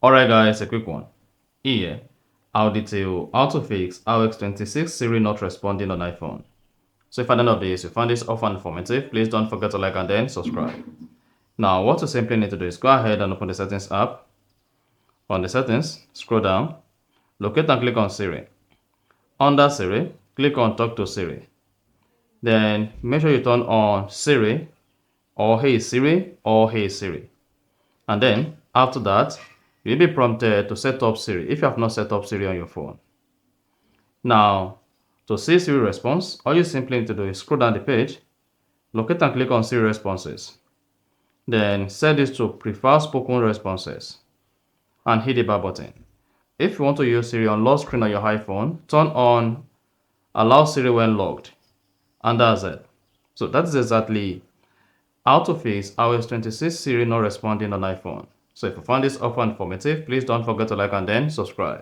Alright guys, a quick one. Here, I'll detail how to fix iOS 26 Siri Not Responding on iPhone. So if at the end of this you found this offer informative, please don't forget to like and then subscribe. Now what you simply need to do is go ahead and open the settings app. On the settings, scroll down, locate and click on Siri. Under Siri, click on Talk to Siri. Then make sure you turn on Siri or Hey Siri or Hey Siri. And then after that, you'll be prompted to set up Siri if you have not set up Siri on your phone. Now, to see Siri response, all you simply need to do is scroll down the page, locate and click on Siri responses. Then set this to prefer spoken responses and hit the bar button. If you want to use Siri on lock screen on your iPhone, turn on allow Siri when logged, and that's it. So that's exactly how to fix iOS 26 Siri not responding on iPhone. So if you found this offer informative, please don't forget to like and then subscribe.